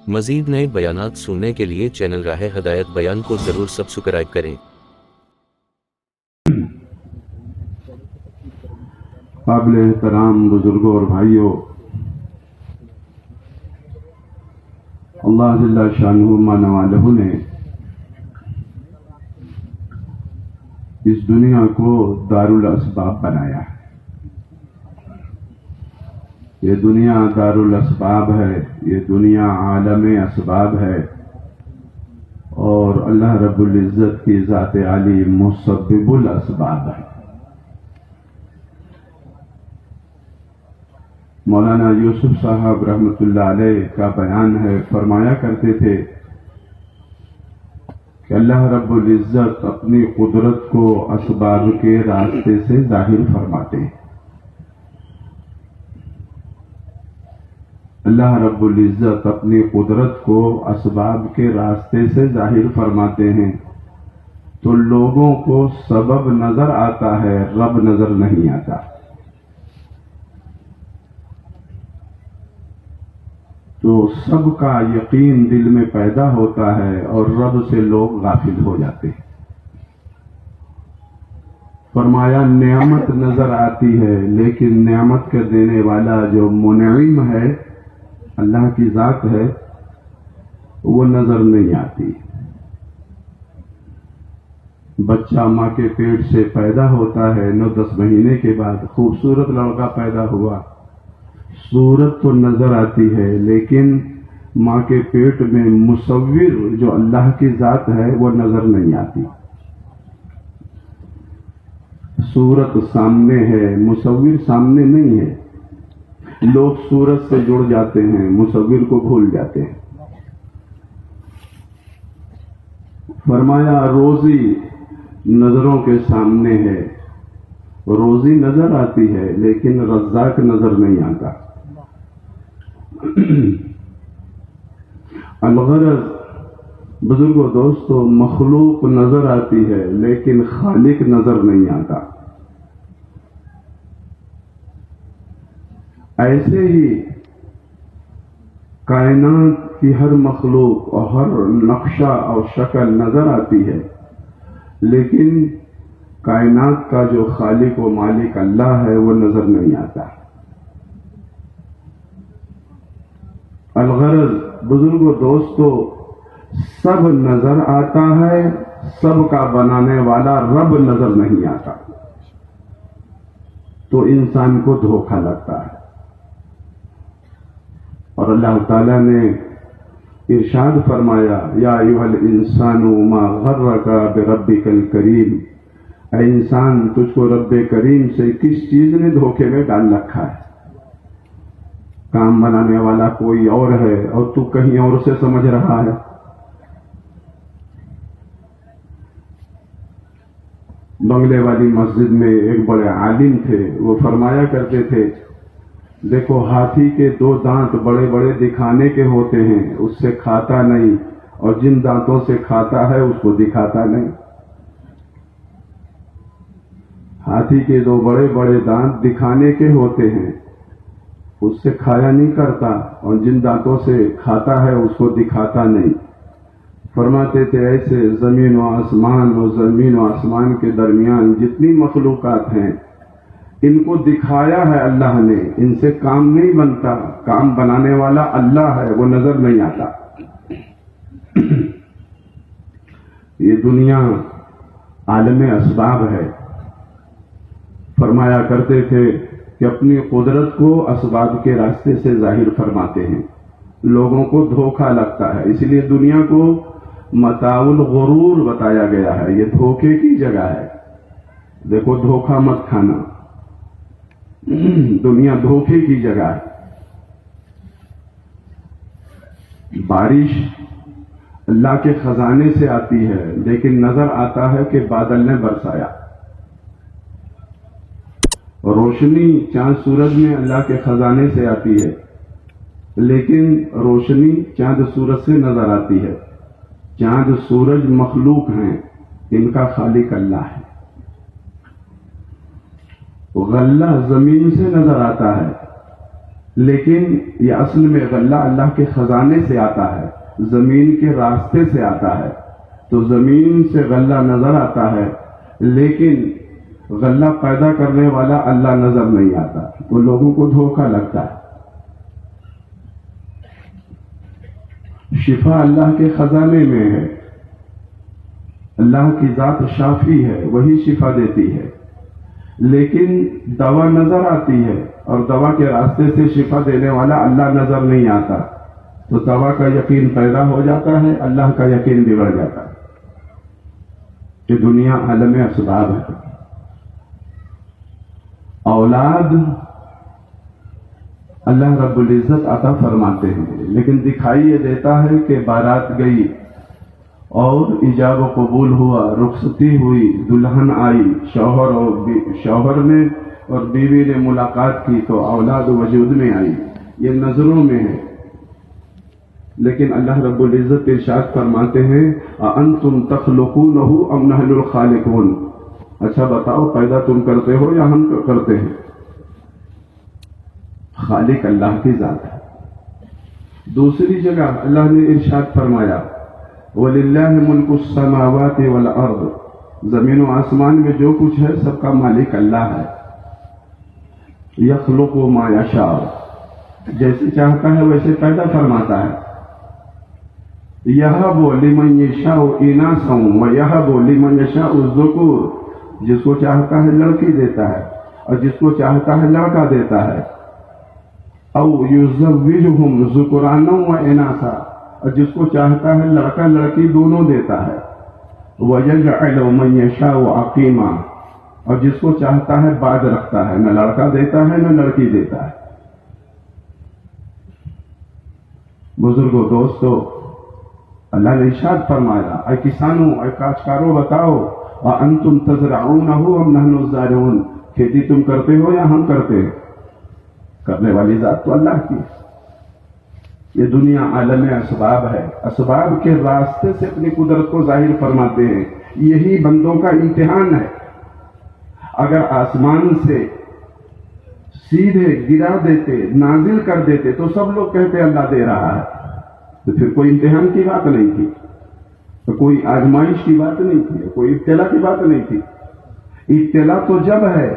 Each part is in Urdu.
مزید نئے بیانات سننے کے لیے چینل راہ ہدایت بیان کو ضرور سبسکرائب کریں۔ قابل احترام بزرگوں اور بھائیوں، اللہ جل شانہ مانا والہ نے اس دنیا کو دارالاسباب بنایا ہے۔ یہ دنیا دارالاسباب ہے، یہ دنیا عالم اسباب ہے، اور اللہ رب العزت کی ذات عالی مسبب الاسباب ہے۔ مولانا یوسف صاحب رحمۃ اللہ علیہ کا بیان ہے، فرمایا کرتے تھے کہ اللہ رب العزت اپنی قدرت کو اسباب کے راستے سے ظاہر فرماتے ہیں۔ اللہ رب العزت اپنی قدرت کو اسباب کے راستے سے ظاہر فرماتے ہیں تو لوگوں کو سبب نظر آتا ہے، رب نظر نہیں آتا۔ تو سب کا یقین دل میں پیدا ہوتا ہے اور رب سے لوگ غافل ہو جاتے ہیں۔ فرمایا نعمت نظر آتی ہے لیکن نعمت کا دینے والا جو منعم ہے، اللہ کی ذات ہے، وہ نظر نہیں آتی۔ بچہ ماں کے پیٹ سے پیدا ہوتا ہے، 9-10 مہینے کے بعد خوبصورت لڑکا پیدا ہوا، صورت تو نظر آتی ہے لیکن ماں کے پیٹ میں مصور جو اللہ کی ذات ہے وہ نظر نہیں آتی۔ صورت سامنے ہے، مصور سامنے نہیں ہے۔ لوگ صورت سے جڑ جاتے ہیں، مصور کو بھول جاتے ہیں۔ فرمایا روزی نظروں کے سامنے ہے، روزی نظر آتی ہے لیکن رزاق نظر نہیں آتا۔ الغرض بزرگوں دوستو، مخلوق نظر آتی ہے لیکن خالق نظر نہیں آتا۔ ایسے ہی کائنات کی ہر مخلوق اور ہر نقشہ اور شکل نظر آتی ہے لیکن کائنات کا جو خالق و مالک اللہ ہے وہ نظر نہیں آتا۔ الغرض بزرگوں دوستو، سب نظر آتا ہے، سب کا بنانے والا رب نظر نہیں آتا، تو انسان کو دھوکہ لگتا ہے۔ اور اللہ تعالیٰ نے ارشاد فرمایا یا ایھا الانسان ما غرک بربک الکریم، اے انسان تجھ کو رب کریم سے کس چیز نے دھوکے میں ڈال رکھا ہے؟ کام بنانے والا کوئی اور ہے اور تو کہیں اور سے سمجھ رہا ہے۔ بنگلے والی مسجد میں ایک بڑے عالم تھے، وہ فرمایا کرتے تھے دیکھو ہاتھی کے 2 دانت بڑے بڑے دکھانے کے ہوتے ہیں، اس سے کھاتا نہیں، اور جن دانتوں سے کھاتا ہے اس کو دکھاتا نہیں۔ ہاتھی کے 2 بڑے بڑے دانت دکھانے کے ہوتے ہیں، اس سے کھایا نہیں کرتا، اور جن دانتوں سے کھاتا ہے اس کو دکھاتا نہیں۔ فرماتے تھے ایسے زمین و آسمان اور زمین و آسمان کے درمیان جتنی مخلوقات ہیں، ان کو دکھایا ہے اللہ نے، ان سے کام نہیں بنتا، کام بنانے والا اللہ ہے، وہ نظر نہیں آتا۔ یہ دنیا عالم اسباب ہے۔ فرمایا کرتے تھے کہ اپنی قدرت کو اسباب کے راستے سے ظاہر فرماتے ہیں، لوگوں کو دھوکہ لگتا ہے، اس لیے دنیا کو متاع الغرور بتایا گیا ہے، یہ دھوکے کی جگہ ہے۔ دیکھو دھوکہ مت کھانا، دنیا دھوکے کی جگہ ہے۔ بارش اللہ کے خزانے سے آتی ہے لیکن نظر آتا ہے کہ بادل نے برسایا۔ روشنی چاند سورج میں اللہ کے خزانے سے آتی ہے لیکن روشنی چاند سورج سے نظر آتی ہے۔ چاند سورج مخلوق ہیں، ان کا خالق اللہ ہے۔ غلہ زمین سے نظر آتا ہے لیکن یہ اصل میں غلہ اللہ کے خزانے سے آتا ہے، زمین کے راستے سے آتا ہے. تو زمین سے غلہ نظر آتا ہے، لیکن غلہ پیدا کرنے والا اللہ نظر نہیں آتا. تو لوگوں کو دھوکہ لگتا ہے. شفا اللہ کے خزانے میں ہے. اللہ کی ذات شافی ہے، وہی شفا دیتی ہے. لیکن دوا نظر آتی ہے اور دوا کے راستے سے شفا دینے والا اللہ نظر نہیں آتا. تو دوا کا یقین پیدا ہو جاتا ہے، اللہ کا یقین بگڑ جاتا ہے. یہ دنیا عالم اسباب ہے. اولاد اللہ رب العزت عطا فرماتے ہیں، لیکن دکھائی یہ دیتا ہے کہ بارات گئی اور ایجاب و قبول ہوا، رخصتی ہوئی، دلہن آئی، شوہر نے اور بیوی نے ملاقات کی تو اولاد وجود میں آئی. یہ نظروں میں ہے. لیکن اللہ رب العزت ارشاد فرماتے ہیں اَأَنْتُمْ تَخْلُقُونَهُ أَمْ نَحْنُ الْخَالِقُونَ. اچھا بتاؤ پیدا تم کرتے ہو یا ہم کرتے ہیں؟ خالق اللہ کی ذات ہے. دوسری جگہ اللہ نے ارشاد فرمایا وَلِلَّهِ مُلْكُ السَّمَاوَاتِ وَالْأَرْضِ. زمین و آسمان میں جو کچھ ہے سب کا مالک اللہ ہے. يَخْلُقُ مَا يَشَاءُ. جیسے چاہتا ہے ویسے پیدا فرماتا ہے. يَهَبُ لِمَن يَشَاءُ إِنَاثًا وَيَهَبُ لِمَن يَشَاءُ الذُّكُورَ. جس کو چاہتا ہے لڑکی دیتا ہے اور جس کو چاہتا ہے لڑکا دیتا ہے. او یزوجہم ذکرانا و اناثا. اور جس کو چاہتا ہے لڑکا لڑکی دونوں دیتا ہے. ویجعل من یشاء عقیما. اور جس کو چاہتا ہے باز رکھتا ہے، نہ لڑکا دیتا ہے نہ لڑکی دیتا ہے. بزرگوں، دوستو، اللہ نے ارشاد فرمایا اے کسانوں، اے کاشتکاروں، بتاؤ وَأَنْتُمْ تَزْرَعُونَهُ أَمْ نَحْنُ الزَّارِعُونَ. کھیتی تم کرتے ہو یا ہم کرتے ہیں؟ کرنے والی ذات تو اللہ کی. یہ دنیا عالم اسباب ہے. اسباب کے راستے سے اپنی قدرت کو ظاہر فرماتے ہیں. یہی بندوں کا امتحان ہے. اگر آسمان سے سیدھے گرا دیتے، نازل کر دیتے تو سب لوگ کہتے اللہ دے رہا ہے. تو پھر کوئی امتحان کی بات نہیں تھی، تو کوئی آزمائش کی بات نہیں تھی، کوئی ابتلا کی بات نہیں تھی. ابتلا تو جب ہے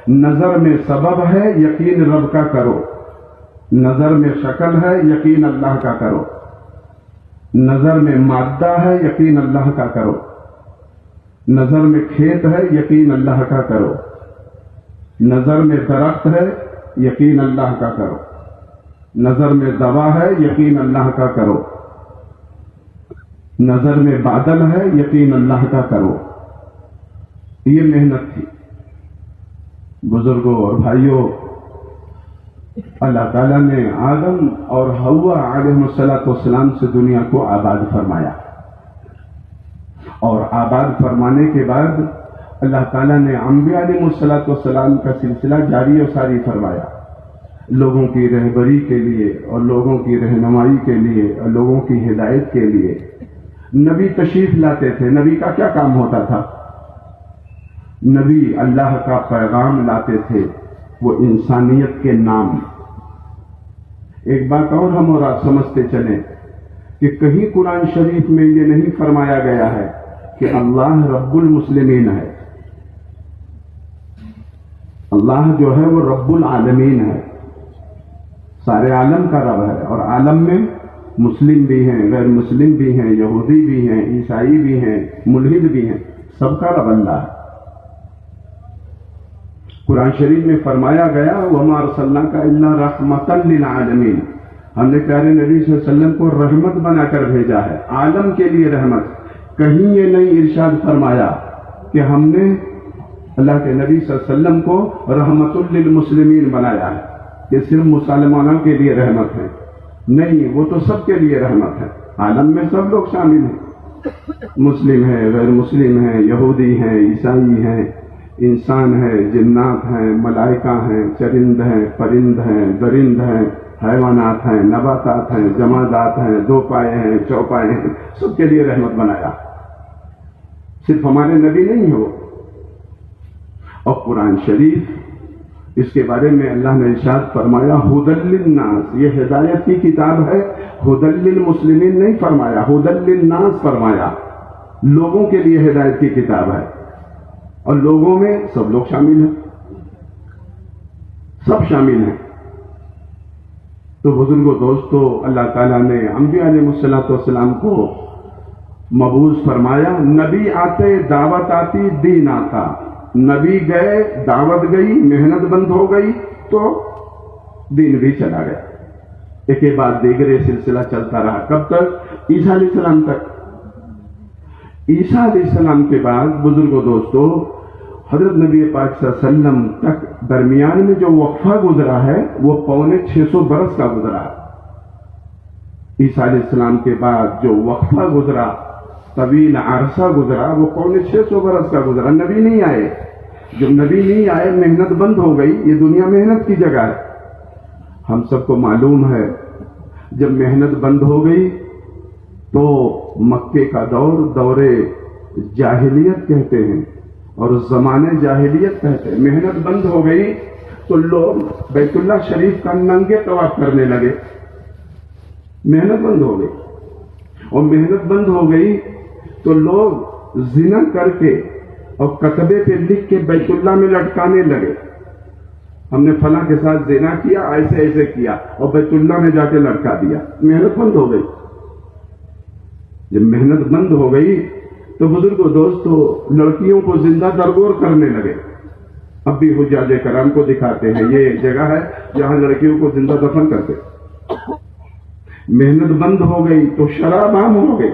نظر میں سبب ہے، یقین رب کا کرو. نظر میں شکل ہے، یقین اللہ کا کرو. نظر میں مادہ ہے، یقین اللہ کا کرو. نظر میں کھیت ہے، یقین اللہ کا کرو. نظر میں درخت ہے، یقین اللہ کا کرو. نظر میں دوا ہے، یقین اللہ کا کرو. نظر میں بادل ہے، یقین اللہ کا کرو. یہ محنت تھی. بزرگوں اور بھائیوں، اللہ تعالیٰ نے آدم اور حوا علیہ السلام سے دنیا کو آباد فرمایا، اور آباد فرمانے کے بعد اللہ تعالیٰ نے انبیاء علیہ السلام کا سلسلہ جاری و ساری فرمایا، لوگوں کی رہبری کے لیے اور لوگوں کی رہنمائی کے لیے اور لوگوں کی ہدایت کے لیے. نبی تشریف لاتے تھے. نبی کا کیا کام ہوتا تھا؟ نبی اللہ کا پیغام لاتے تھے، وہ انسانیت کے نام. ایک بات اور ہم اور آپ سمجھتے چلیں کہ کہیں قرآن شریف میں یہ نہیں فرمایا گیا ہے کہ اللہ رب المسلمین ہے. اللہ جو ہے وہ رب العالمین ہے، سارے عالم کا رب ہے. اور عالم میں مسلم بھی ہیں، غیر مسلم بھی ہیں، یہودی بھی ہیں، عیسائی بھی ہیں، ملحد بھی ہیں، سب کا رب اللہ ہے. قرآن شریف میں فرمایا گیا وَمَا أَرْسَلْنَاكَ إِلَّا رَحْمَةً لِلْعَالَمِينَ. ہم نے پیارے نبی صلی اللہ علیہ وسلم کو رحمت بنا کر بھیجا ہے، عالم کے لیے رحمت. کہیں یہ نہیں ارشاد فرمایا کہ ہم نے اللہ کے نبی صلی اللہ علیہ وسلم کو رحمت للمسلمین بنایا ہے کہ صرف مسلمانوں کے لیے رحمت ہے. نہیں، وہ تو سب کے لیے رحمت ہے. عالم میں سب لوگ شامل ہیں، مسلم ہیں، غیر مسلم ہیں، یہودی ہیں، عیسائی ہیں، انسان ہیں، جنات ہیں، ملائکہ ہیں، چرند ہیں، پرند ہیں، درند ہیں، حیوانات ہیں، نباتات ہیں، جمادات ہیں، دو پائے ہیں، چوپائے ہیں، سب کے لیے رحمت بنایا. صرف ہمارے نبی نہیں ہو. اور قرآن شریف اس کے بارے میں اللہ نے ارشاد فرمایا ھدی للناس، یہ ہدایت کی کتاب ہے، ھدی للمسلمین نہیں فرمایا، ھدی للناس فرمایا، لوگوں کے لیے ہدایت کی کتاب ہے، اور لوگوں میں سب لوگ شامل ہیں، سب شامل ہیں۔ تو بزرگوں دوستو، اللہ تعالیٰ نے انبیاء علیہ السلام کو مبعوث فرمایا، نبی آتے دعوت آتی دین آتا، نبی گئے دعوت گئی محنت بند ہو گئی تو دین بھی چلا گیا، ایک کے بعد دیگر سلسلہ چلتا رہا، کب تک؟ عیسیٰ علیہ السلام تک۔ عیسیٰ علیہ السلام کے بعد بزرگوں دوستو حضرت نبی پاک صلی اللہ علیہ وسلم تک درمیان میں جو وقفہ گزرا ہے وہ 650 برس کا گزرا۔ عیسیٰ علیہ السلام کے بعد جو وقفہ گزرا، طویل عرصہ گزرا، وہ 650 برس کا گزرا، نبی نہیں آئے۔ جب نبی نہیں آئے محنت بند ہو گئی، یہ دنیا محنت کی جگہ ہے، ہم سب کو معلوم ہے۔ جب محنت بند ہو گئی تو مکے کا دور جاہلیت کہتے ہیں اور زمانے جاہلیت کہتے ہیں، محنت بند ہو گئی تو لوگ بیت اللہ شریف کا ننگے طواف کرنے لگے، محنت بند ہو گئی، اور محنت بند ہو گئی تو لوگ زنا کر کے اور کتبے پہ لکھ کے بیت اللہ میں لٹکانے لگے، ہم نے فلاں کے ساتھ زنا کیا، ایسے ایسے کیا، اور بیت اللہ میں جا کے لٹکا دیا، محنت بند ہو گئی۔ جب محنت بند ہو گئی تو بزرگوں دوستو لڑکیوں کو زندہ درگور کرنے لگے۔ اب بھی حجاج کرام کو دکھاتے ہیں، یہ جگہ ہے جہاں لڑکیوں کو زندہ دفن کرتے۔ محنت بند ہو گئی تو شراب عام ہو گئی،